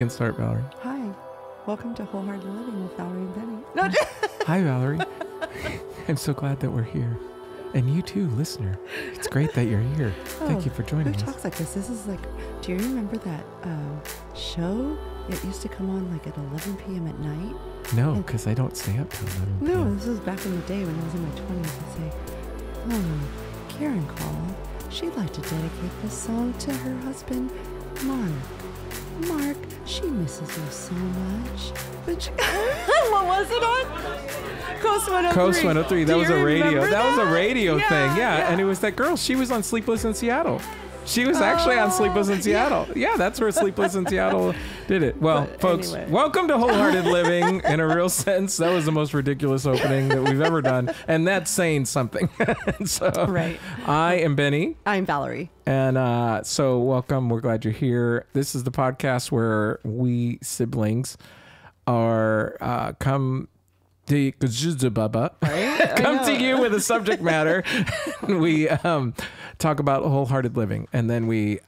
Can start, Valerie. Hi, welcome to Wholehearted Living with Valerie and Benny. No, Hi, Valerie. I'm so glad that we're here. And you too, listener. It's great that you're here. Thank you for joining who us. talks like this? This is like, do you remember that show? It used to come on like at 11 p.m. at night. No, because I don't stay up till 11 No, p.m. this was back in the day when I was in my 20s. I'd say, oh, Karen called. She'd like to dedicate this song to her husband, Mark. Mark, she misses you so much. But what was it on? Coast 103. Coast 103. That was a radio. That was a radio Yeah, thing. Yeah. yeah. And it was that girl. She was on Sleepless in Seattle. She was actually on Sleepless in Seattle. Yeah, that's where Sleepless in Seattle did it. Well, But folks, anyway. welcome to Wholehearted Living in a real sense. That was the most ridiculous opening that we've ever done. And that's saying something. So, Right. I am Benny. I'm Valerie. And so welcome. We're glad you're here. This is the podcast where we siblings are come to come to you with a subject matter. We talk about wholehearted living, and then we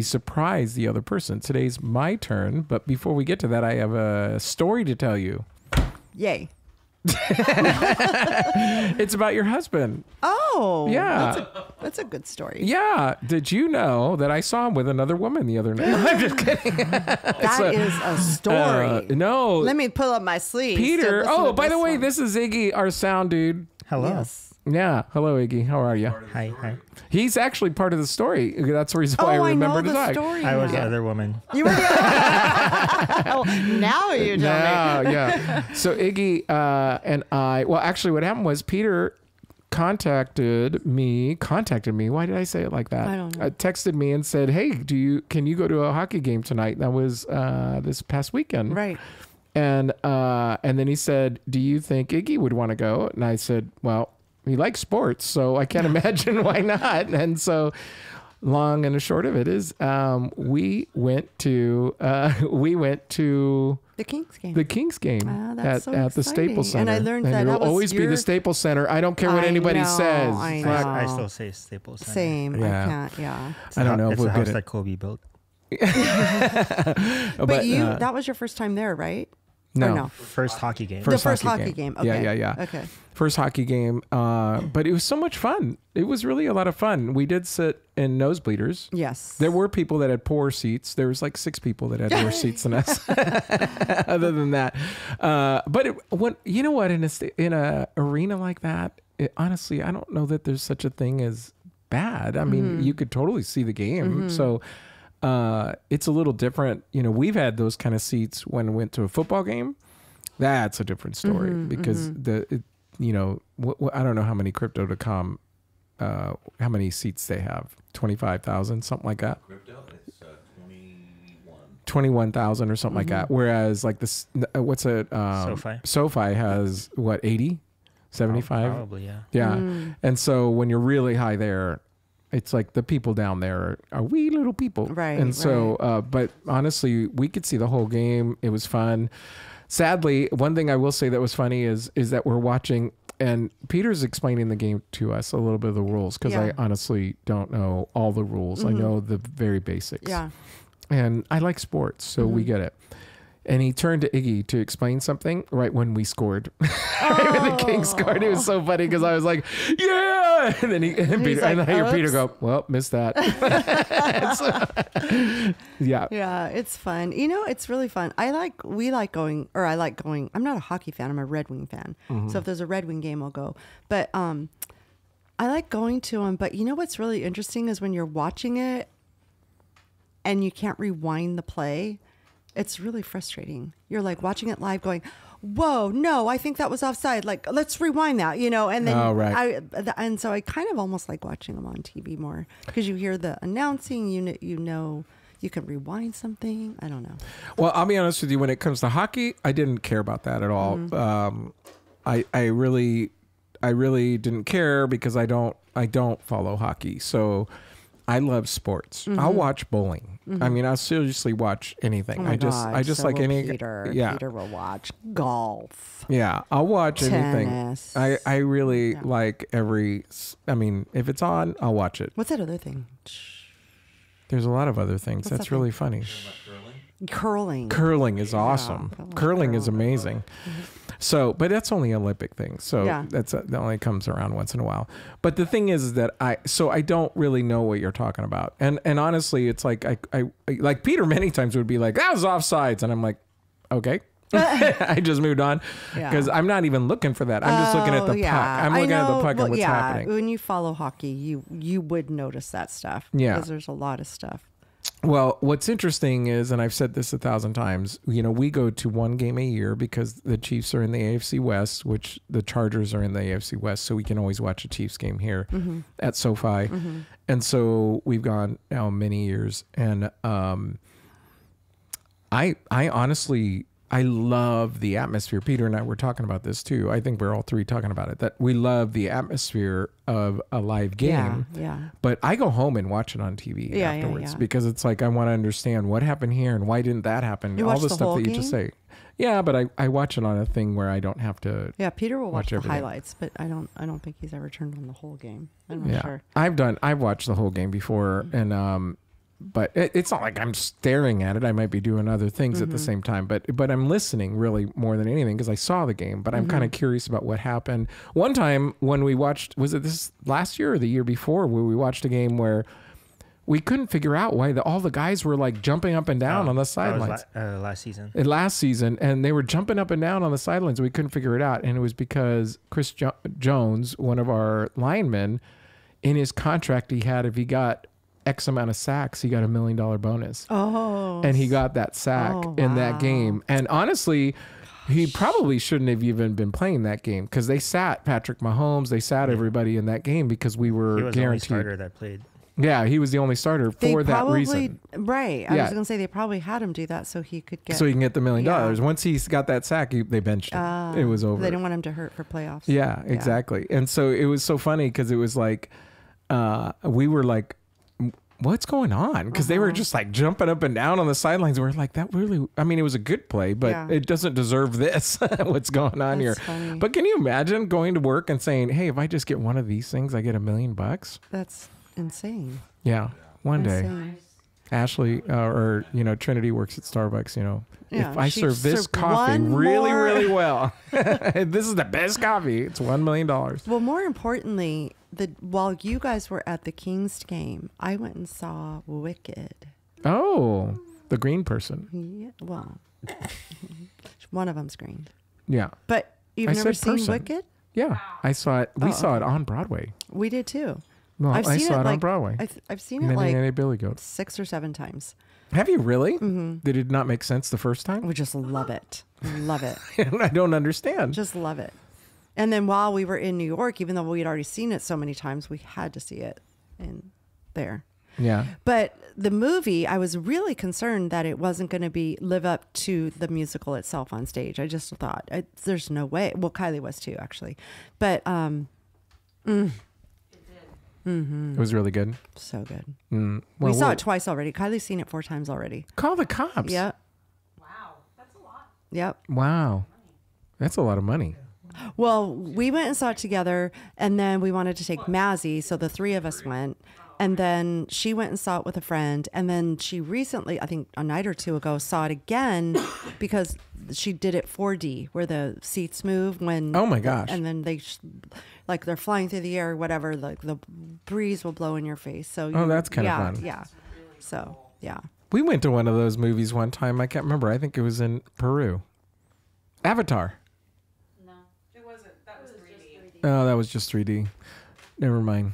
surprise the other person. Today's my turn, but before we get to that, I have a story to tell you. Yay. It's about your husband. Oh. Yeah. That's a good story. Yeah. Did you know that I saw him with another woman the other night? No, I'm just kidding. That is a story. No. Let me pull up my sleeves. Peter. to listen Oh, to by the way, one. this is Iggy, our sound dude. Hello. Yes. Yeah. Hello, Iggy. How are you? Hi. He's He's actually part of the story. That's the reason why I I remember know to the talk. story. I was the now. other woman. You were oh, now you tell me. Yeah. So Iggy and I, well, actually what happened was Peter contacted me. Why did I say it like that? I don't know. Texted me and said, hey, can you go to a hockey game tonight? That was this past weekend. Right. And then he said, do you think Iggy would want to go? And I said, well, he likes sports, so I can't imagine why not. And so long and the short of it is we went to The Kings game. the Kings game Ah, that's so at the exciting. Staples Center. And I learned that it'll that was always be your- the Staples Center. I don't care what I anybody know, says. I Fuck. know. I still say Staples Center. Same. Yeah. I can't. Yeah. I don't know if It's we'll a get house it. that Kobe built. But that was your first time there, right? no. Or no? First hockey game. The first hockey game. Okay. Yeah. Okay. First hockey game. But it was so much fun. It was really a lot of fun. We did sit in nosebleeders. Yes. There were people that had poor seats. There was like 6 people that had worse seats than us. Other than that, but you know what? In a arena like that, honestly, I don't know that there's such a thing as bad. I mean, you could totally see the game. So it's a little different. You know, we've had those kind of seats when we went to a football game. That's a different story because I don't know how many Crypto.com. How many seats they have? 25,000, something like that. Crypto, it's 21,000 or something like that. Whereas like this, what's it? SoFi. SoFi has what, 80, 75? Probably, yeah. Yeah. And so when you're really high there, it's like the people down there are wee little people. Right, And so, but honestly, we could see the whole game. It was fun. Sadly, one thing I will say that was funny is that we're watching, and Peter's explaining the game to us, a little bit of the rules, because I Yeah. honestly don't know all the rules. I know the very basics. Yeah. And I like sports, so we get it. And he turned to Iggy to explain something right when we scored. Right when the Kings scored. It was so funny because I was like, yeah! And then I hear Peter go, well, missed that. Yeah. Yeah, it's fun. You know, it's really fun. I like going. I'm not a hockey fan. I'm a Red Wing fan. So if there's a Red Wing game, I'll go. But I like going to them. But you know what's really interesting is when you're watching it and you can't rewind the play. It's really frustrating. You're like watching it live going, whoa, no, I think that was offside. Like, let's rewind that, and then Oh, right. and so I kind of almost like watching them on TV more because you hear the announcing, you know, you can rewind something. I don't know. Well, I'll be honest with you. When it comes to hockey, I didn't care about that at all. I really didn't care because I don't follow hockey. So I love sports. I'll watch bowling. I mean, I'll seriously watch anything. Oh my I just so like will any. Peter. Yeah. Peter will watch golf. Yeah, I'll watch Tennis. anything. I really like every. I mean, if it's on, I'll watch it. What's that other thing? There's a lot of other things. What's That's that really funny. curling. Curling. Curling is awesome. I love Curling is curling. amazing. So, but that's only an Olympic thing. So Yeah. that only comes around once in a while. But the thing is that I don't really know what you're talking about. And honestly, it's like I like Peter many times would be like, that was offsides. And I'm like, okay. I just moved on Yeah. because I'm not even looking for that. I'm just looking at the puck. I'm looking at the puck and what's happening. When you follow hockey, you would notice that stuff. Yeah. Because there's a lot of stuff. Well, what's interesting is, and I've said this 1,000 times, we go to one game a year because the Chiefs are in the AFC West, which the Chargers are in the AFC West. So we can always watch a Chiefs game here at SoFi. And so we've gone now many years. And I honestly, I love the atmosphere. Peter and I were talking about this too. I think we're all three talking about it, that we love the atmosphere of a live game. Yeah. But I go home and watch it on TV afterwards because it's like I want to understand what happened here and why didn't that happen. You all watch the the stuff whole that you just say. Yeah, but I watch it on a thing where I don't have to. Yeah, Peter will watch the everything. highlights, but I don't think he's ever turned on the whole game. I'm not sure. I've watched the whole game before, and but it's not like I'm staring at it. I might be doing other things at the same time, but I'm listening really more than anything because I saw the game. But I'm kind of curious about what happened. One time when we watched, was it this last year or the year before, where we watched a game where we couldn't figure out why all the guys were like jumping up and down on the sidelines. Last season. Last season, and they were jumping up and down on the sidelines. We couldn't figure it out, and it was because Chris Jones, one of our linemen, in his contract he had, if he got X amount of sacks, he got $1 million bonus. Oh. And he got that sack in that game. And honestly, he probably shouldn't have even been playing that game because they sat Patrick Mahomes, they sat everybody in that game because we were He was guaranteed. the only starter that played. Yeah, he was the only starter for that reason. Right. I Yeah. was going to say they probably had him do that so he could get. So he can get the $1 million. Yeah. Once he got that sack, they benched him. It was over. They didn't want him to hurt for playoffs. Yeah, exactly. And so it was so funny because it was like, we were like, what's going on? Because they were just like jumping up and down on the sidelines. We're like, that really, I mean, it was a good play, but it doesn't deserve this. What's going on here? Funny. But can you imagine going to work and saying, hey, if I just get one of these things, I get $1 million? That's insane. Yeah. One day. Insane. Ashley or Trinity works at Starbucks, Yeah, if I she serve this served coffee one really, more- really well, this is the best coffee. It's $1 million. Well, more importantly, while you guys were at the Kings game, I went and saw Wicked. Oh, the green person. Yeah, well, one of them's green. Yeah. But you've I never said seen person. Wicked? Yeah. I saw it. We saw it on Broadway. We did too. Well, I've I seen saw it on like, Broadway. I've seen it Many, like many Billy Goats. 6 or 7 times. Have you really? Did it not make sense the first time? We just love it. Love it. I don't understand. Just love it. And then while we were in New York, even though we had already seen it so many times, we had to see it in there. Yeah. But the movie, I was really concerned that it wasn't going to live up to the musical itself on stage. I just thought there's no way. Well, Kylie was too, actually. But It was really good. so good. Well, We saw it twice already. Kylie's seen it 4 times already. Call the cops. Yep. Wow, that's a lot. Yep. Wow. That's a lot of money. Well, we went and saw it together, and then we wanted to take Mazzy, so the 3 of us went. And then she went and saw it with a friend, and then she recently, I think a night or 2 ago, saw it again because she did it 4D, where the seats move when. Oh my gosh! And then like they're flying through the air, or whatever. Like the breeze will blow in your face. So that's kind of fun. Yeah. So yeah. We went to one of those movies one time. I can't remember. I think it was in Peru. Avatar. No, it wasn't. That was 3D. Oh, that was just 3D. Never mind.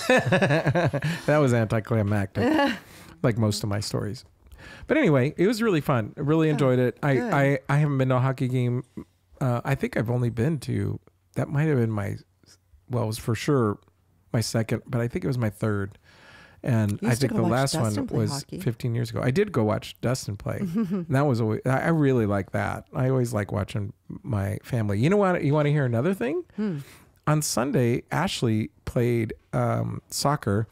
That was anticlimactic, like most of my stories. But anyway, it was really fun. I really enjoyed it. I haven't been to a hockey game. I think I've only been to, that might have been it was for sure my second, but I think it was my third. And You I used to think go the watch last Dustin one play was hockey. 15 years ago. I did go watch Dustin play. And that was always, I really like that. I always like watching my family. You know what? You want to hear another thing? On Sunday, Ashley played soccer,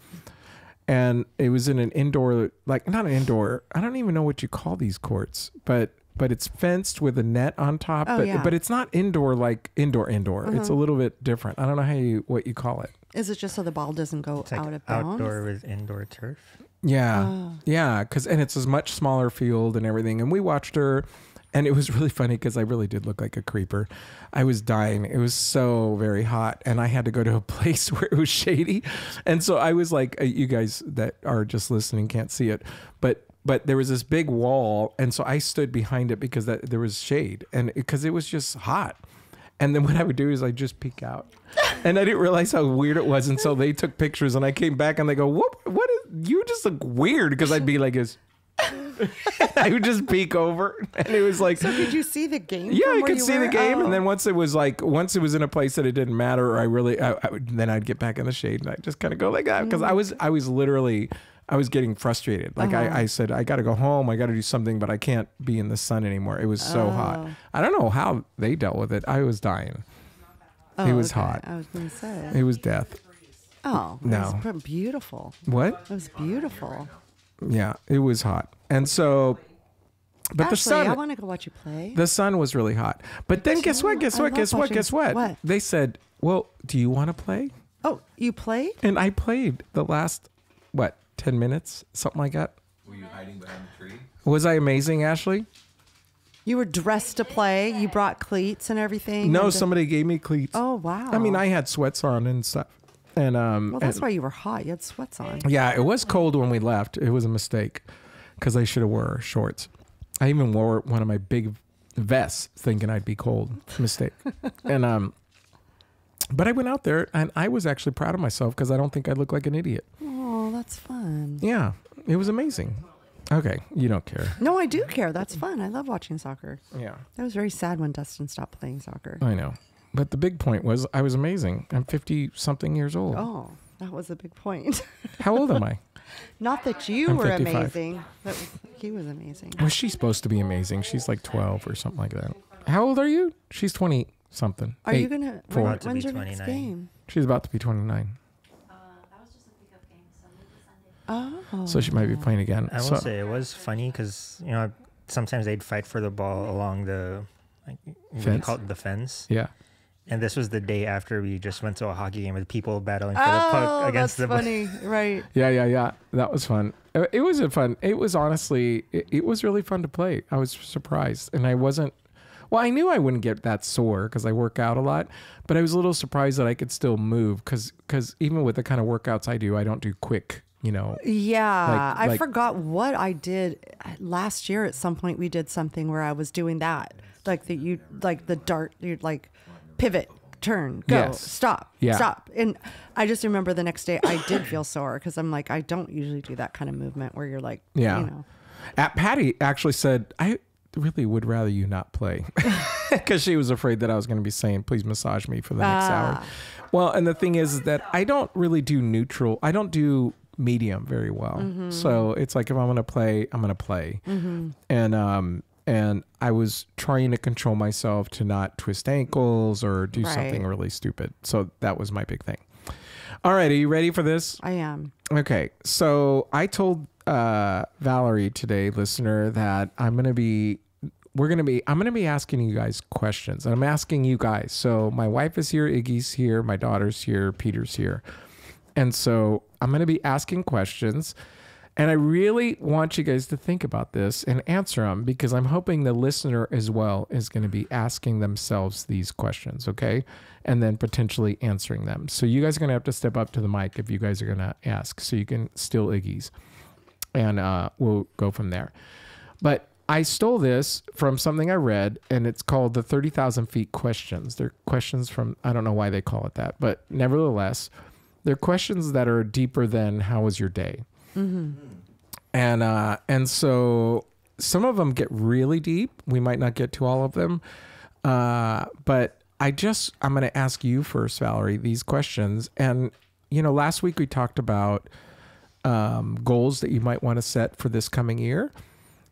and it was in an indoor, like not an indoor. I don't even know what you call these courts, but it's fenced with a net on top. Oh, yeah. But it's not indoor like indoor. It's a little bit different. I don't know what you call it. Is it just so the ball doesn't go It's like out of bounds? outdoor with indoor turf. Yeah. Yeah. And it's a much smaller field and everything. And we watched her, and it was really funny because I really did look like a creeper. I was dying. It was so very hot, and I had to go to a place where it was shady. And so I was like, you guys that are just listening can't see it, but there was this big wall. And so I stood behind it because there was shade, and because it was just hot. And then what I would do is I'd just peek out. And I didn't realize how weird it was until they took pictures, and I came back and they go, what is, you just look weird. Because I'd be like this. I would just peek over, and it was like. So could you see the game? Yeah, from I where could you see were? the game, Oh. and then once it was in a place that it didn't matter, then I'd get back in the shade, and I'd just kind of go like that because I was literally. I was getting frustrated. Like I said, I got to go home. I got to do something, but I can't be in the sun anymore. It was so hot. I don't know how they dealt with it. I was dying. Oh, it was okay. hot. I was going to say. It was death. Oh, No. it was beautiful. What? It was beautiful. Yeah, it was hot. And so, but Ashley, the sun. I want to go watch you play. The sun was really hot. But then guess what? Guess I what? love Guess what? watching- Guess what? what? They said, "Well, do you want to play?" Oh, you played? And I played the last 10 minutes, something like that. Were you hiding behind the tree? Was I amazing, Ashley? You were dressed to play. You brought cleats and everything. No, and somebody gave me cleats. Oh wow. I mean, I had sweats on and stuff. And Well, that's and- why you were hot. You had sweats on. Yeah, it was cold when we left. It was a mistake because I should have wore shorts. I even wore one of my big vests thinking I'd be cold. Mistake. And but I went out there and I was actually proud of myself because I don't think I look like an idiot. Oh, that's fun. Yeah, it was amazing. Okay, you don't care. No, I do care. That's fun. I love watching soccer. Yeah, I was very sad when Dustin stopped playing soccer. I know. But the big point was I was amazing. I'm 50-something years old. Oh, that was a big point. How old am I? Not that you I'm were 55. amazing. He was amazing. Was she supposed to be amazing? She's like 12 or something like that. How old are you? She's 20-something. Are you gonna? four. When, About to when's be your next 29. game? She's about to be 29. That was just a pickup game, Sunday to Sunday. Oh, So she might be playing again. I will So- say it was funny because sometimes they'd fight for the ball along the what do you Fence? call it, the fence. Yeah. And this was the day after we just went to a hockey game with people battling for the puck against that's the funny, right? Yeah. That was fun. It was fun. It was honestly, it was really fun to play. I was surprised. And I wasn't, well, I knew I wouldn't get that sore because I work out a lot, but I was a little surprised that I could still move because even with the kind of workouts I do, I don't do quick, Yeah, I like- forgot what I did last year. At some point, we did something where I was doing that, like the dart, you'd like pivot, turn, go, Yes. stop, Yeah. stop. And I just remember the next day I did feel sore because I'm like, I don't usually do that kind of movement where you're like, Yeah. Patty actually said, I really would rather you not play because she was afraid that I was going to be saying, please massage me for the next hour. Well, and the thing is that I don't really do neutral. I don't do medium very well. So it's like, if I'm going to play, I'm going to play. And I was trying to control myself to not twist ankles or do something Right. really stupid. So that was my big thing. All right. Are you ready for this? I am. Okay, so I told Valerie today, listener, that I'm gonna be asking you guys questions, and I'm asking you guys. So my wife is here, Iggy's here, my daughter's here, Peter's here, and so I'm gonna be asking questions, and I really want you guys to think about this and answer them because I'm hoping the listener as well is going to be asking themselves these questions, okay? And then potentially answering them. So you guys are going to have to step up to the mic if you guys are going to ask so you can steal Iggy's. And we'll go from there. But I stole this from something I read, and it's called the 30,000 Feet Questions. They're questions from, I don't know why they call it that, but nevertheless, they're questions that are deeper than how was your day? And so some of them get really deep. We might not get to all of them. But I'm going to ask you first, Valerie, these questions. And, last week we talked about goals that you might want to set for this coming year.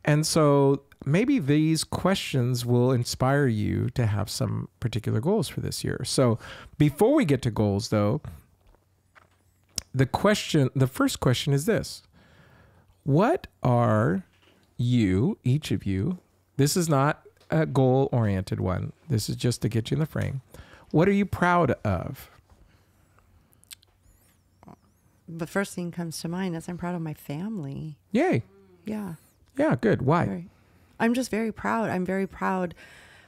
And so maybe these questions will inspire you to have some particular goals for this year. So before we get to goals, though, the first question is this. What are you, each of you, this is not a goal-oriented one. This is just to get you in the frame. What are you proud of? the first thing comes to mind is I'm proud of my family. Yay. Yeah. Yeah, good. Why? Very. I'm just very proud. I'm very proud.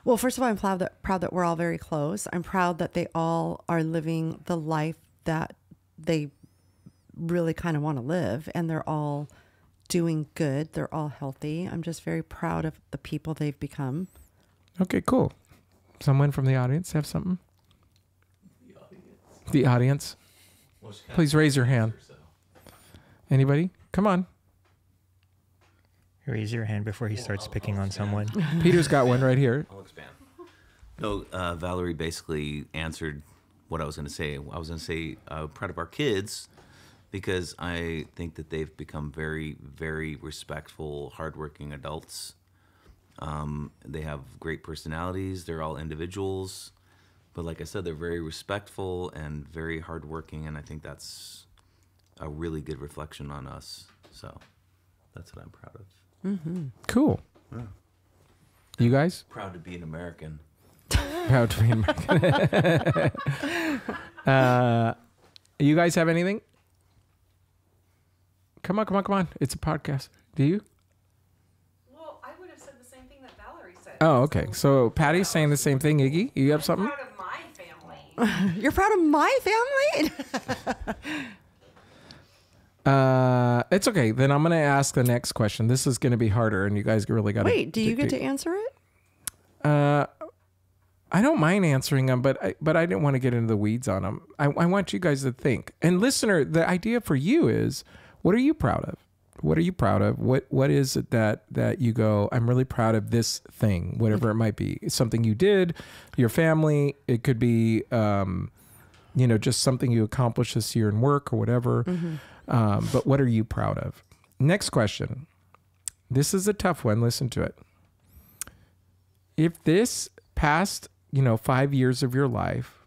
Well, first of all, I'm proud that we're all very close. I'm proud that they all are living the life that they really kind of want to live, and they're all doing good. They're all healthy. I'm just very proud of the people they've become. Okay, cool. Someone from the audience have something? The audience. Please raise your hand. Anybody? Come on. Raise your hand before he starts picking on someone. Peter's got one right here. I'll expand. No, Valerie basically answered what I was going to say. I was going to say proud of our kids because I think that they've become very, very respectful, hardworking adults. They have great personalities. They're all individuals. But like I said, they're very respectful and very hardworking, and I think that's a really good reflection on us. So that's what I'm proud of. Cool. You guys? Proud to be an American. Proud to be American. You guys have anything? Come on. It's a podcast. Do you? Well, I would have said the same thing that Valerie said. Oh, okay. So Patty's saying the same thing. Iggy, you have something? Proud of my family. You're proud of my family? It's okay. Then I'm going to ask the next question. This is going to be harder, and you guys really got to... Wait, do you get to answer it? I don't mind answering them, but I didn't want to get into the weeds on them. I want you guys to think. And listener, the idea for you is, what are you proud of? What are you proud of? What is it that you go, I'm really proud of this thing, whatever it might be. It's something you did, your family. It could be, just something you accomplished this year in work or whatever. But what are you proud of? Next question. This is a tough one. Listen to it. If this past, 5 years of your life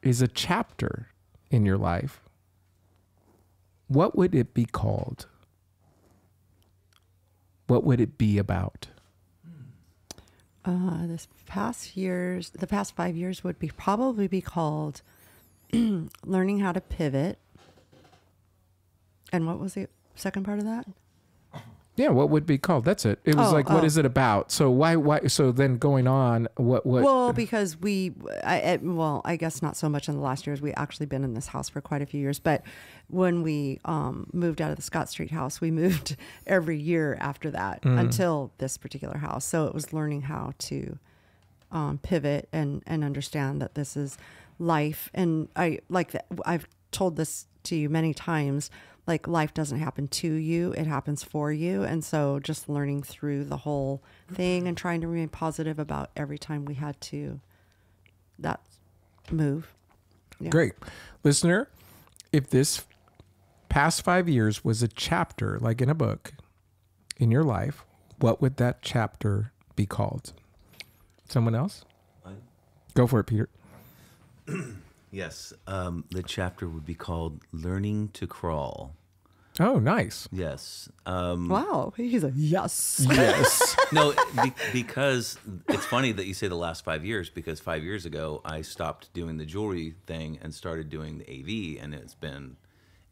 is a chapter in your life, what would it be called? What would it be about? The past 5 years would probably be called learning how to pivot. And what was the second part of that? Yeah, what would be called? That's it. It was what is it about? So why? So then going on, what? Well, because I guess not so much in the last years. We actually been in this house for quite a few years. But when we moved out of the Scott Street house, we moved every year after that until this particular house. So it was learning how to pivot and understand that this is life. And I've told this to you many times. Like, life doesn't happen to you, it happens for you. And so just learning through the whole thing and trying to remain positive about every time we had to that move. Yeah. Great. Listener, if this past 5 years was a chapter, like in a book, in your life, what would that chapter be called? Someone else? Go for it, Peter. Yes, the chapter would be called "Learning to Crawl." Oh, nice. Yes. Wow. He's like, yes. Yes. No, because it's funny that you say the last 5 years, because 5 years ago I stopped doing the jewelry thing and started doing the AV, and it's been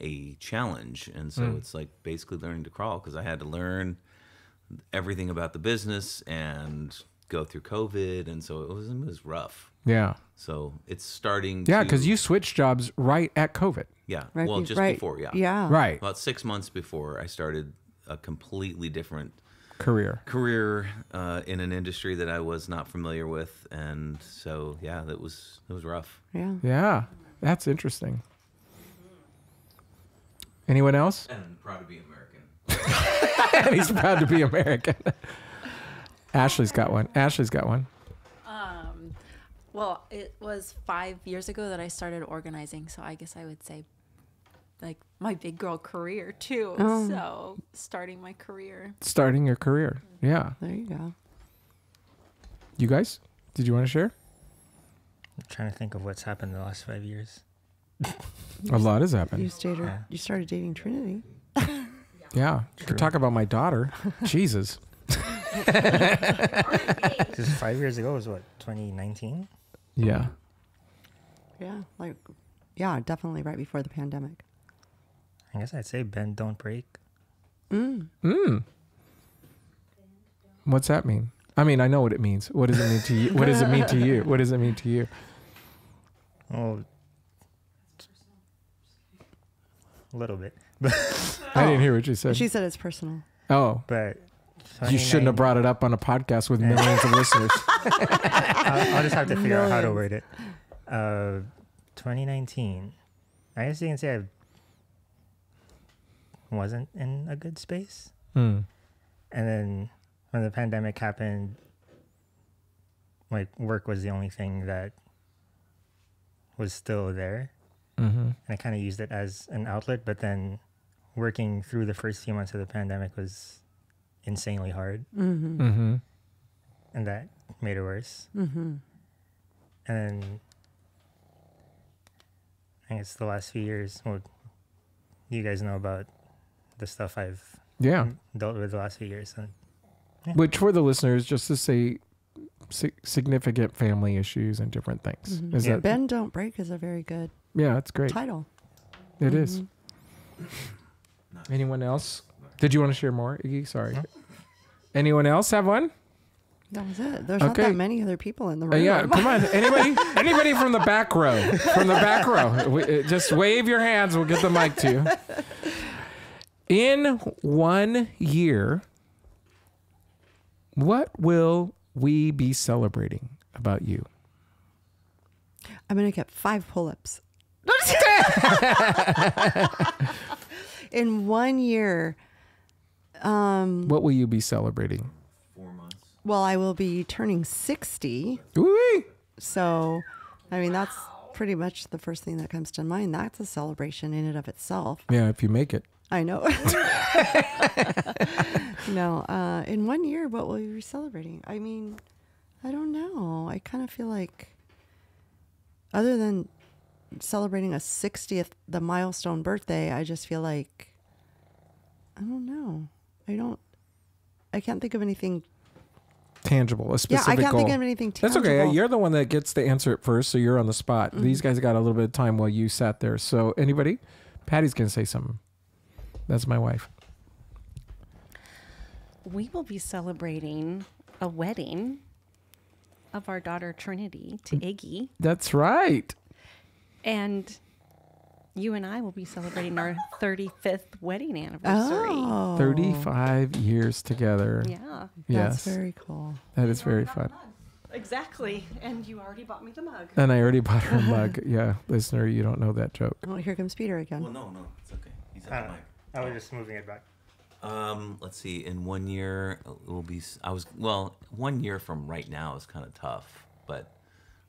a challenge. And so it's like basically learning to crawl, because I had to learn everything about the business and go through COVID, and so it was rough. Yeah. So it's starting. Yeah, because you switched jobs right at COVID. Yeah. Right, Well, just right. before. Yeah. Yeah. Right. About 6 months before, I started a completely different Career. in an industry that I was not familiar with, and so yeah, it was rough. Yeah. Yeah. That's interesting. Anyone else? And I'm proud to be American. And he's proud to be American. Ashley's got one. Well, it was 5 years ago that I started organizing, so I guess I would say like my big girl career too. So starting my career. Starting your career. Yeah. There you go. You guys, did you want to share? I'm trying to think of what's happened in the last 5 years. A lot has happened. You started dating Trinity. Yeah. You could talk about my daughter. Jesus. Because 5 years ago was what, 2019? Yeah. Yeah. Definitely right before the pandemic. I guess I'd say bend, don't break. What's that mean? I mean, I know what it means. What does it mean to you? What does it mean to you? What does it mean to you? Well, a little bit. I didn't hear what you said. She said it's personal. Oh, But you shouldn't have brought it up on a podcast with millions of listeners. I'll just have to figure out how to Millions. word it. 2019. I guess you can say I wasn't in a good space. Hmm. And then when the pandemic happened, like work was the only thing that was still there. Mm-hmm. And I kind of used it as an outlet. But then working through the first few months of the pandemic was insanely hard. Mm-hmm. Mm-hmm. And that made it worse. Mm-hmm. And then I guess the last few years, well, you guys know about the stuff I've Yeah. dealt with the last few years. And Which for the listeners, just to say significant family issues and different things. Mhm. Is Yeah. that, Bend Don't Break is a very good yeah, it's great. title. It is. Mhm. Anyone else? Did you want to share more, Iggy? Sorry. No. Anyone else have one? That was it. There's not Okay. that many other people in the room. Yeah, come on. Anybody from the back row? From the back row. Just wave your hands. We'll get the mic to you. In 1 year, what will we be celebrating about you? I'm going to get 5 pull-ups. In 1 year, What will you be celebrating? 4 months. well, I will be turning 60. Woo-wee. So, I mean, that's pretty much the first thing that comes to mind. That's a celebration in and of itself. Yeah, if you make it. I know. No, in 1 year, what will we be celebrating? I mean, I don't know. I kind of feel like, other than celebrating a 60th, the milestone birthday, I just feel like, I don't know. I can't think of anything. Tangible, a Yeah, specific I can't goal. think of anything That's tangible. okay. You're the one that gets to answer it first, so you're on the spot. Mm-hmm. These guys got a little bit of time while you sat there. So anybody? Patty's going to say something. That's my wife. We will be celebrating a wedding of our daughter Trinity to Iggy, That's right. and you and I will be celebrating our 35th wedding anniversary. Oh, 35 years together. Yeah, Yes. That's very cool. That is very fun. exactly. And you already bought me the mug. And I already bought her a mug. Yeah, listener, you don't know that joke. Oh, here comes Peter again. Well, no, it's okay. He's at the mic. I was just moving it back. Let's see. In 1 year, it will be. 1 year from right now is kind of tough, but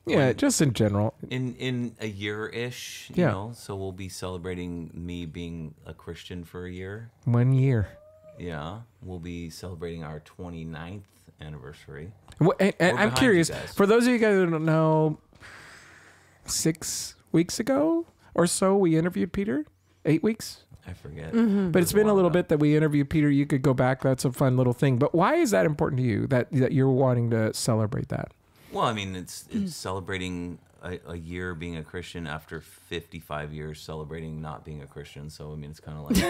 Yeah, just in general. in a year-ish, Yeah. you know. So we'll be celebrating me being a Christian for a year. 1 year. Yeah, we'll be celebrating our 29th anniversary. And I'm behind curious, you guys. for those of you guys who don't know, 6 weeks ago or so, we interviewed Peter. 8 weeks? I forget. But it's been a little bit that we interviewed Peter. You could go back. That's a fun little thing. But why is that important to you that you're wanting to celebrate that? Well, I mean, it's celebrating a year being a Christian after 55 years celebrating not being a Christian. So I mean, it's kind of like.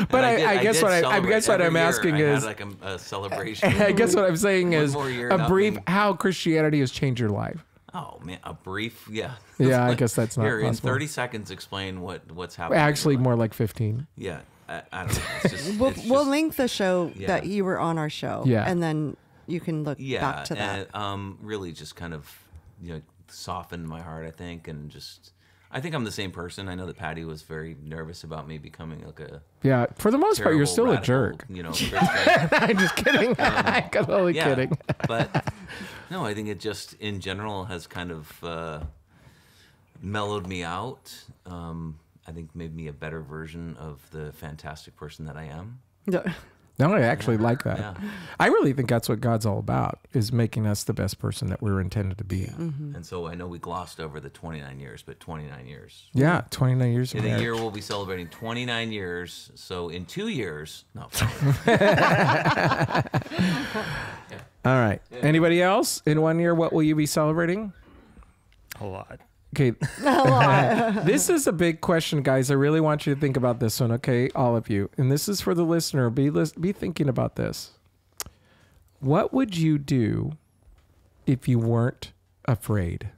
But And I guess did what I celebrate. guess what Every I'm year asking I is, had like a celebration. I guess what I'm saying One is more year, a brief nothing. how Christianity has changed your life. Oh man, a brief, yeah. Yeah, I guess that's not Here, in possible. 30 seconds, explain what's happening. in Actually, your life. more like 15. Yeah, I don't know. It's just, We'll, it's we'll just- link the show Yeah. that you were on our show. Yeah. And then you can look Yeah, back to that. and really just kind of softened my heart, I think, and just. I think I'm the same person. I know that Patty was very nervous about me becoming like a Yeah, for the most part, you're terrible, still a radical, jerk. Christian. I'm just kidding. I'm totally yeah, kidding. but no, I think it just in general has kind of mellowed me out. I think made me a better version of the fantastic person that I am. No, I actually like that. Yeah. I really think that's what God's all about, is making us the best person that we're intended to be. And so I know we glossed over the 29 years, but 29 years. Yeah, 29 years of In a marriage. year, we'll be celebrating 29 years. So in 2 years, no. All right. Anybody else? In 1 year, what will you be celebrating? A lot. Okay. This is a big question, guys. I really want you to think about this one, okay? All of you. And this is for the listener. Be thinking about this. What would you do if you weren't afraid?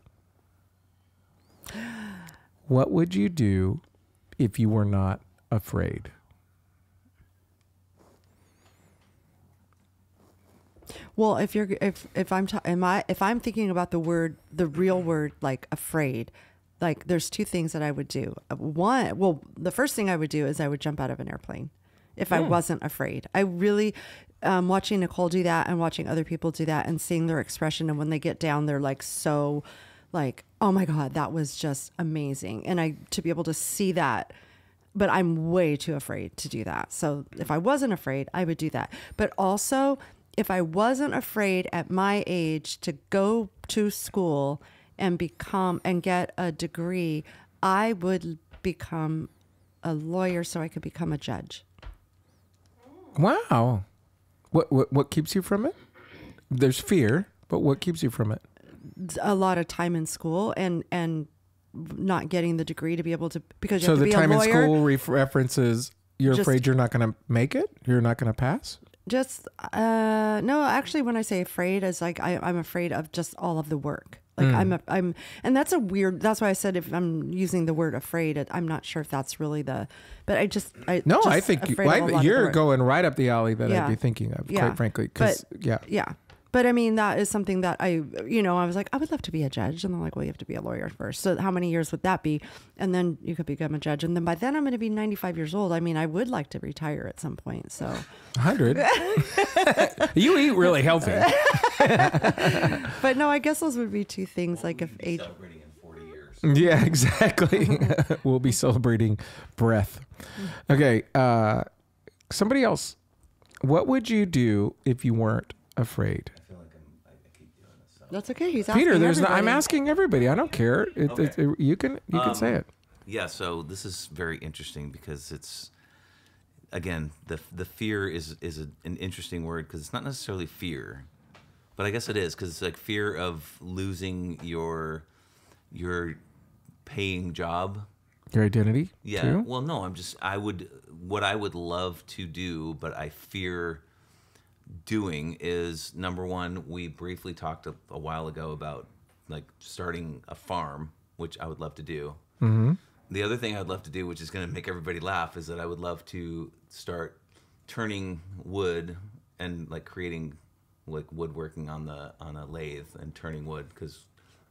What would you do if you were not afraid? Well, if I'm thinking about the real word, like afraid, like there's two things that I would do. One, well, the first thing I would do is I would jump out of an airplane if I wasn't afraid. I really, watching Nicole do that and watching other people do that and seeing their expression. And when they get down, they're like, so like, oh my God, that was just amazing. And to be able to see that, but I'm way too afraid to do that. So if I wasn't afraid, I would do that. But also, if I wasn't afraid at my age to go to school and get a degree, I would become a lawyer so I could become a judge. Wow. What keeps you from it? There's fear, but what keeps you from it? A lot of time in school and not getting the degree to be able to, because you So have to the be time a in lawyer. school references you're Just- afraid you're not going to make it? You're not going to pass? Just no, actually, when I say afraid, it's like I'm afraid of just all of the work. Like I'm, and that's that's why I said if I'm using the word afraid, I'm not sure if that's really but I think I think afraid of a lot of the you're work. going right up the alley that I'd Yeah. be thinking of, Yeah. quite frankly. 'Cause, But yeah. But I mean, that is something that I was like, I would love to be a judge. And they're like, well, you have to be a lawyer first. So how many years would that be? And then you could become a judge. And then by then I'm going to be 95 years old. I mean, I would like to retire at some point. So 100. You eat really healthy. but no, I guess those would be two things. Like if age, Celebrating in 40 years. Yeah, exactly. We'll be celebrating breath. Okay. Somebody else. What would you do if you weren't afraid? I feel like I keep doing this. So. that's okay. He's asking Peter, I'm everybody. asking everybody. I don't care. You can say it. Yeah, so this is very interesting because it's, again, the fear is an interesting word because it's not necessarily fear, but I guess it is because it's like fear of losing your paying job. Your identity. Yeah. Too? Well, no, what I would love to do, but I fear doing is, number one, we briefly talked a while ago about like starting a farm, which I would love to do. Mm-hmm. The other thing I'd love to do, which is going to make everybody laugh, is that I would love to start turning wood and like creating like woodworking on a lathe and turning wood, because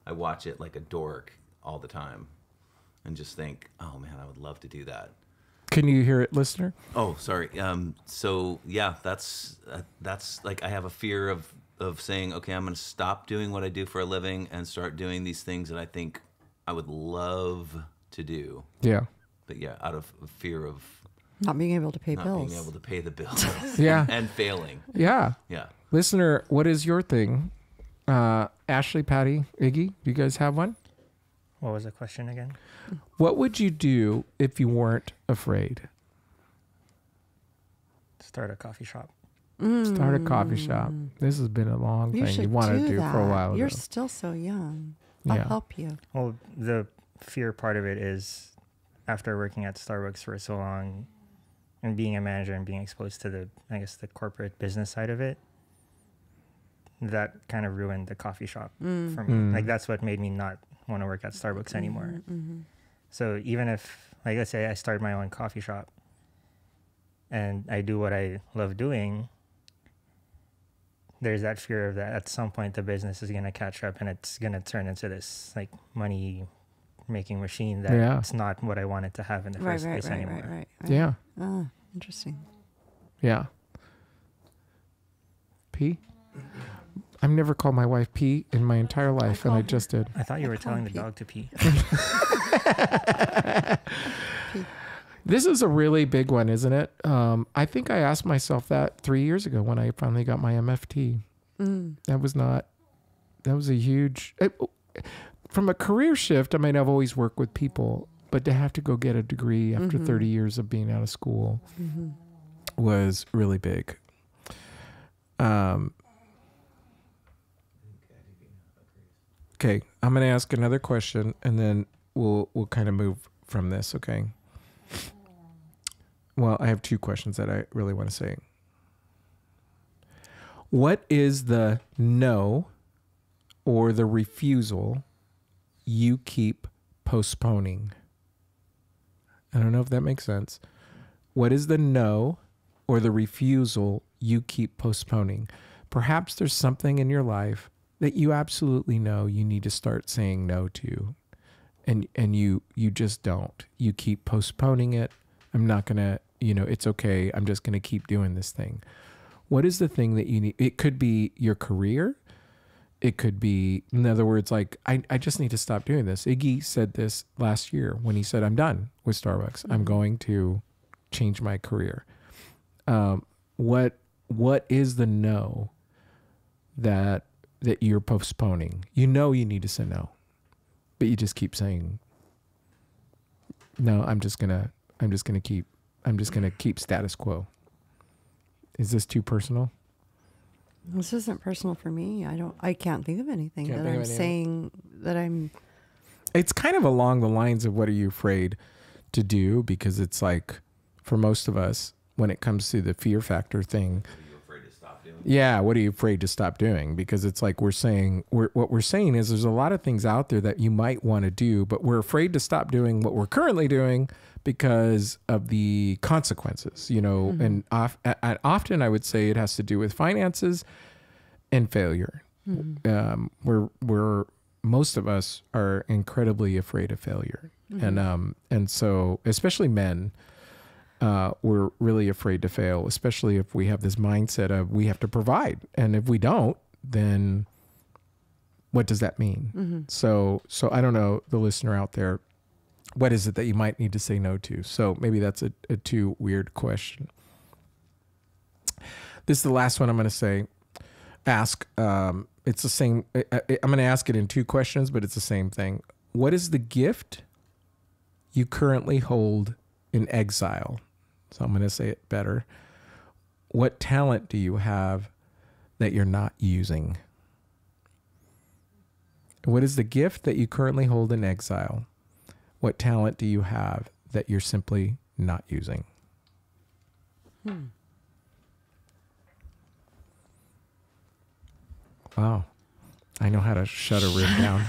I watch it like a dork all the time and just think, oh man, I would love to do that. Can you hear it, listener? Oh, sorry. So yeah, that's like I have a fear of saying, okay, I'm going to stop doing what I do for a living and start doing these things that I think I would love to do. Yeah. But yeah, out of fear of Not being able to pay not bills. being able to pay the bills. Yeah. And failing. Yeah. Yeah. Listener, what is your thing? Ashley, Patty, Iggy, do you guys have one? What was the question again? What would you do if you weren't afraid? Start a coffee shop. Start a coffee shop. This has been a long You thing should you wanted to do that. for a while You're ago. still so young. I'll Yeah. help you. Well, the fear part of it is after working at Starbucks for so long and being a manager and being exposed to the corporate business side of it, that kind of ruined the coffee shop for me. Like that's what made me not want to work at Starbucks anymore. So even if, like, let's say I start my own coffee shop and I do what I love doing, there's that fear of that at some point the business is going to catch up and it's going to turn into this like money making machine that Yeah. it's not what I wanted to have in the first place anymore. Right. Yeah. Oh, interesting. Yeah. P? I've never called my wife P in my entire life, and I just did. I thought you were call telling him the Pete. dog to pee. This is a really big one, isn't it? I think I asked myself that 3 years ago when I finally got my MFT. That was a huge, from a career shift. I mean, I've always worked with people, but to have to go get a degree after 30 years of being out of school was really big. Okay, I'm going to ask another question, and then we'll kind of move from this. Okay. Well, I have two questions that I really want to say. What is the no or the refusal you keep postponing? I don't know if that makes sense. What is the no or the refusal you keep postponing? Perhaps there's something in your life that you absolutely know you need to start saying no to, and you just don't. You keep postponing it. I'm not going to, it's okay. I'm just going to keep doing this thing. What is the thing that you need? It could be your career. It could be, in other words, like, I just need to stop doing this. Iggy said this last year when he said, I'm done with Starbucks. Mm-hmm. I'm going to change my career. What is the no that you're postponing? You need to say no, but you just keep saying, no, I'm just gonna keep status quo. Is this too personal? This isn't personal for me. I can't think of anything that I'm saying that I'm. It's kind of along the lines of what are you afraid to do? Because it's like, for most of us, when it comes to the fear factor thing, yeah, what are you afraid to stop doing? Because it's like what we're saying is there's a lot of things out there that you might want to do, but we're afraid to stop doing what we're currently doing because of the consequences, mm-hmm. And often I would say it has to do with finances and failure. Mm-hmm. Most of us are incredibly afraid of failure, mm-hmm. And so especially men. We're really afraid to fail, especially if we have this mindset of we have to provide. And if we don't, then what does that mean? Mm-hmm. So I don't know, the listener out there, what is it that you might need to say no to? So maybe that's a too weird question. This is the last one I'm going to ask. It's the same. I'm going to ask it in two questions, but it's the same thing. What is the gift you currently hold in exile? So I'm going to say it better. What talent do you have that you're not using? What is the gift that you currently hold in exile? What talent do you have that you're simply not using? Wow. I know how to shut a room down.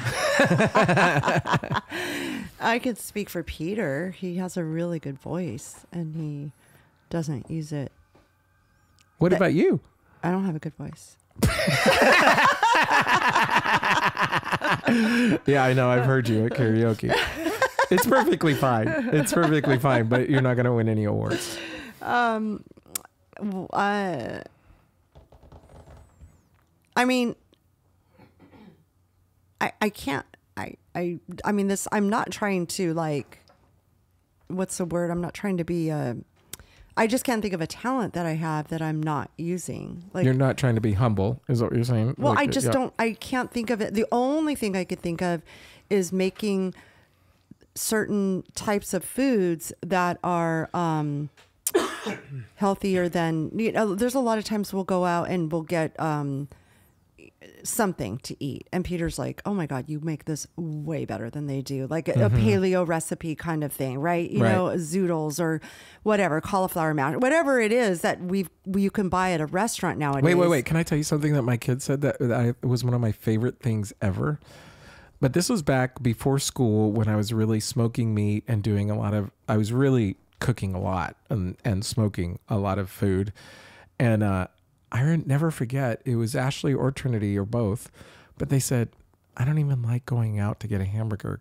I could speak for Peter. He has a really good voice and he doesn't use it. What about you? I don't have a good voice. Yeah, I know. I've heard you at karaoke. It's perfectly fine. It's perfectly fine, but you're not going to win any awards. I mean, I can't, I mean, this, I'm not trying to like, what's the word? I'm not trying to be, I just can't think of a talent that I have that I'm not using. Like, you're not trying to be humble, is what you're saying? Well, like, I can't think of it. The only thing I could think of is making certain types of foods that are, healthier than, there's a lot of times we'll go out and we'll get, something to eat and Peter's like, oh my God, you make this way better than they do, like a paleo recipe kind of thing, right? You know, zoodles or whatever, cauliflower mash, whatever it is that you can buy at a restaurant nowadays. Wait, can I tell you something that my kid said that was one of my favorite things ever? But this was back before school when I was really smoking meat and doing I was really cooking a lot and smoking a lot of food. And I never forget, it was Ashley or Trinity or both, but they said, I don't even like going out to get a hamburger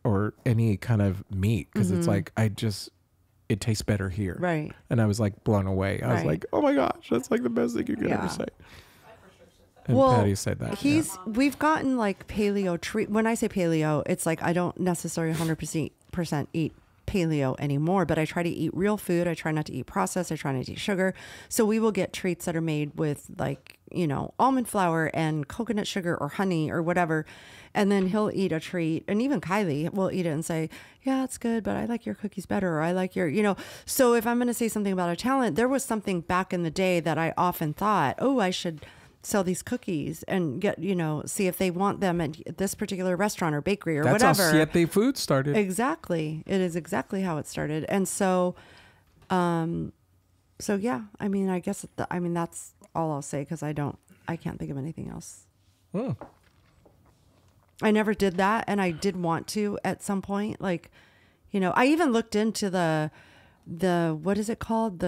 or any kind of meat because it's like, it tastes better here. Right. And I was like blown away. I was like, oh my gosh, that's like the best thing you could ever say. And Patty said that. We've gotten like paleo treat. When I say paleo, it's like I don't necessarily 100% eat paleo anymore, but I try to eat real food. I try not to eat processed. I try not to eat sugar. So we will get treats that are made with like, almond flour and coconut sugar or honey or whatever. And then he'll eat a treat. And even Kylie will eat it and say, yeah, it's good, but I like your cookies better. Or I like your, so if I'm going to say something about a talent, there was something back in the day that I often thought, oh, I should sell these cookies and get, see if they want them at this particular restaurant or bakery or That's whatever. how Siete Food started. Exactly. It is exactly how it started. And so, yeah, I mean, I guess, that's all I'll say, because I can't think of anything else. Hmm. I never did that. And I did want to at some point, like, I even looked into the, what is it called?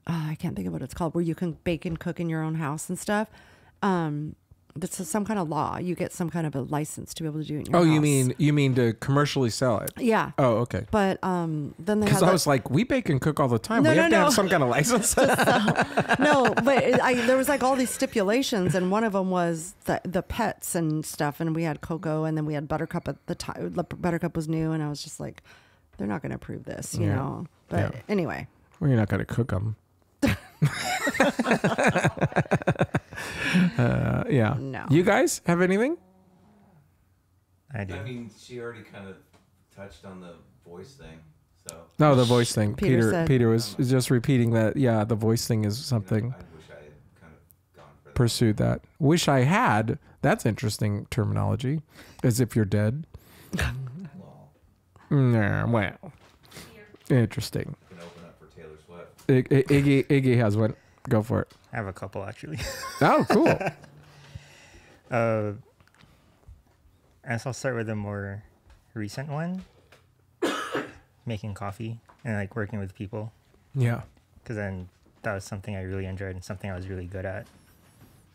I can't think of what it's called, where you can bake and cook in your own house and stuff. That's some kind of law. You get some kind of a license to be able to do it in your house. You mean to commercially sell it? Yeah. Oh, okay. But then they Because had I was like, we bake and cook all the time. No, we have to no. have some kind of license. no, but there was like all these stipulations, and one of them was the pets and stuff. And we had Coco, and then we had Buttercup at the time. Buttercup was new, and I was just like, they're not going to approve this, you know. But anyway, well, you're not going to cook them. Yeah. No. You guys have anything? I do. I mean, she already kind of touched on the voice thing. So No, the voice thing. Peter said- Peter was just repeating that. Yeah, the voice thing is something. I wish I had kind of gone for that. Pursued that. Wish I had. That's interesting terminology. As if you're dead. Well, Nah, well. Interesting. can open up for Taylor Swift. Iggy has one. Go for it. I have a couple actually. Oh, cool. I guess I'll start with a more recent one. Making coffee and like working with people, Yeah. because then that was something I really enjoyed and something I was really good at.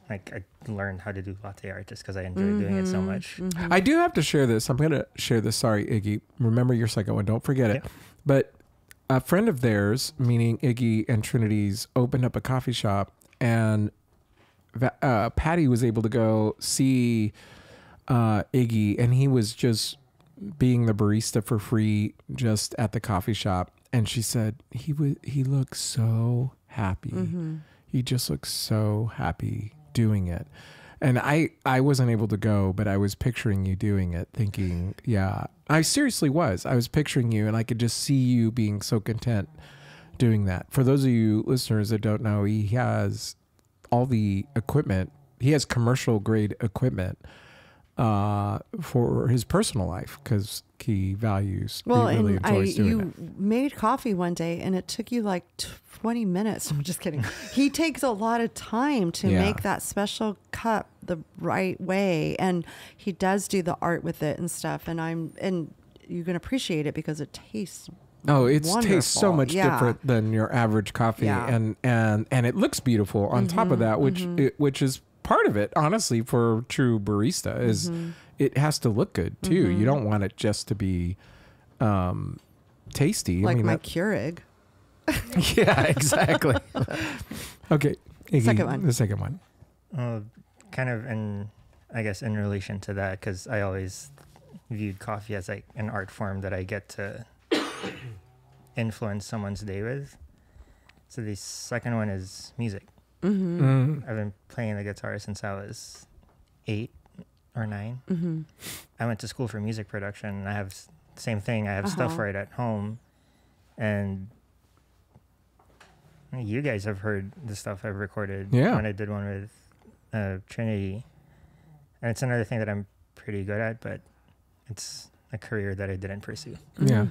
Like I learned how to do latte art just because I enjoyed doing it so much. I do have to share this. I'm going to share this. Sorry, Iggy. Remember your second one. Don't forget it. Yeah. But a friend of theirs, meaning Iggy and Trinity's, opened up a coffee shop, and Patty was able to go see Iggy, and he was just being the barista for free just at the coffee shop. And she said he looks so happy. He just looks so happy doing it. And I wasn't able to go, but I was picturing you doing it, thinking, yeah, I seriously was. I was picturing you, and I could just see you being so content doing that. For those of you listeners that don't know, he has all the equipment. He has commercial grade equipment for his personal life, because he values. well, he really and enjoys doing you it. made coffee one day, and it took you like 20 minutes. I'm just kidding. He takes a lot of time to Yeah. make that special cup the right way, and he does do the art with it and stuff. And you can appreciate it because it tastes. Oh, it tastes so wonderful. much Yeah. different than your average coffee, Yeah. and it looks beautiful on top of that, which is part of it. Honestly, for true barista, is it has to look good too. You don't want it just to be tasty. Like I mean, my that- Keurig. yeah, exactly. Okay, Iggy, Second one. The second one. Kind of in relation to that, because I always viewed coffee as like an art form that I get to influence someone's day with. So the second one is music. Mm. I've been playing the guitar since I was 8 or 9. I went to school for music production, and I have same thing. I have stuff right at home, and you guys have heard the stuff I've recorded Yeah. when I did one with Trinity, and it's another thing that I'm pretty good at, but it's a career that I didn't pursue. Yeah.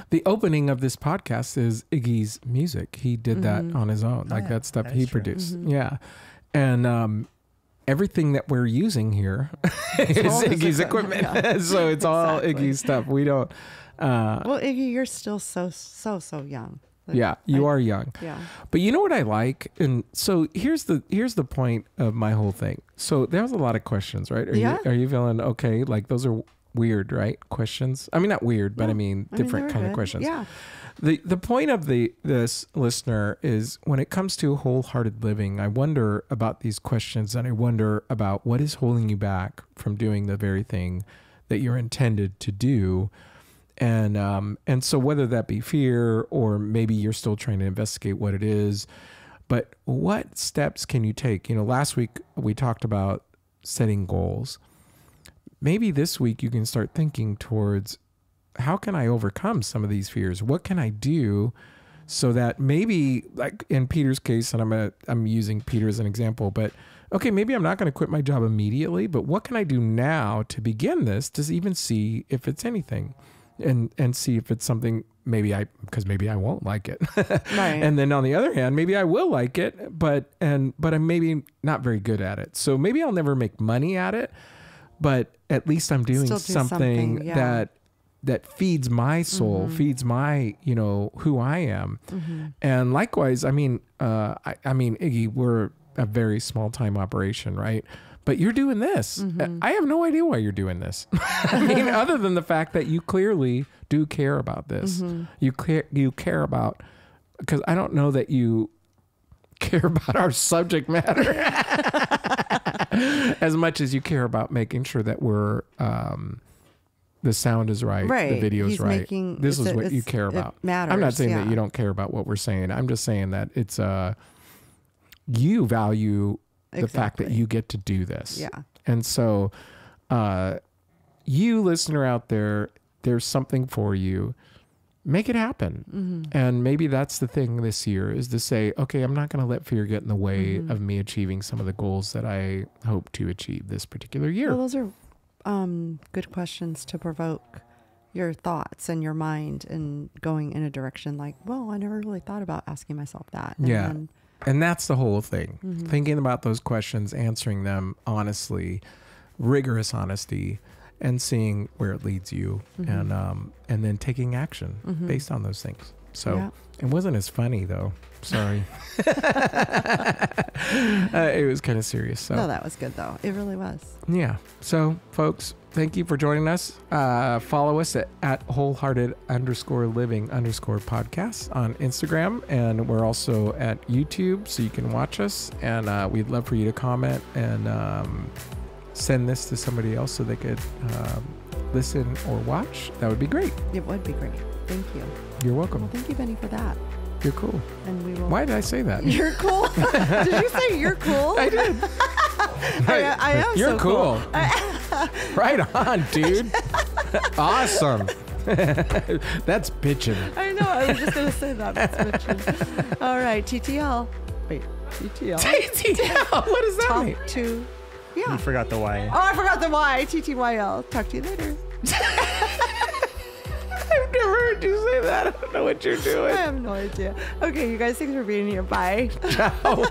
The opening of this podcast is Iggy's music. He did that on his own, like yeah, that stuff that's he true. produced. Yeah. And everything that we're using here is all his Iggy's equipment. equipment. So it's all Exactly. Iggy's stuff. We don't. Well, Iggy, you're still so young. Like, Yeah, you are young. Yeah. But you know what I like? And so here's the point of my whole thing. So there was a lot of questions, right? Yeah. Are you feeling okay? Like those are weird, right? Questions. I mean, not weird, but I mean different they were kind of good. questions. Yeah. The point of this listener is, when it comes to wholehearted living, I wonder about these questions, and I wonder about what is holding you back from doing the very thing that you're intended to do. And so whether that be fear, or maybe you're still trying to investigate what it is, but what steps can you take? You know, last week we talked about setting goals. Maybe this week you can start thinking towards, how can I overcome some of these fears? What can I do so that maybe, like in Peter's case, and I'm using Peter as an example, but okay, maybe I'm not going to quit my job immediately, but what can I do now to begin this to even see if it's anything, and see if it's something because maybe I won't like it. Right. And then on the other hand, maybe I will like it, but I'm maybe not very good at it. So maybe I'll never make money at it, but at least I'm doing Still do something yeah. that feeds my soul, feeds my, who I am. And likewise, I mean, Iggy, we're a very small time operation, right? But you're doing this. I have no idea why you're doing this. I mean, other than the fact that you clearly do care about this. You care about, because I don't know that you care about our subject matter as much as you care about making sure that we're, the sound is right, the video is right. This is what you care about. Matters, I'm not saying that you don't care about what we're saying. I'm just saying that it's, you value the fact that you get to do this. Yeah. And so, you listener out there, there's something for you. Make it happen. And maybe that's the thing this year, is to say, okay, I'm not going to let fear get in the way of me achieving some of the goals that I hope to achieve this particular year. Well, those are good questions to provoke your thoughts and your mind and going in a direction like, well, I never really thought about asking myself that. And Yeah. then, And that's the whole thing. Thinking about those questions, answering them honestly, rigorous honesty, and seeing where it leads you, and then taking action based on those things. So Yeah. it wasn't as funny though. Sorry. It was kind of serious. So no, that was good though. It really was. yeah. So folks, thank you for joining us. Follow us at wholehearted_living_podcast on Instagram. And we're also at YouTube, so you can watch us. And we'd love for you to comment and send this to somebody else so they could listen or watch. That would be great. It would be great. Thank you. You're welcome. Well, thank you, Benny, for that. You're cool. And we will. Why did I say that? You're cool. Did you say you're cool? I did. I am. You're so cool. Right on, dude. Awesome. That's bitchin'. I know. I was just gonna say that. That's bitchin'. All right, TTL. Wait, TTL. TTL. What does that Talk mean? to. Yeah. You forgot the Y. Oh, I forgot the Y. TTYL. Talk to you later. I've never heard you say that. I don't know what you're doing. I have no idea. Okay, you guys, thanks for being here. Bye. Ciao.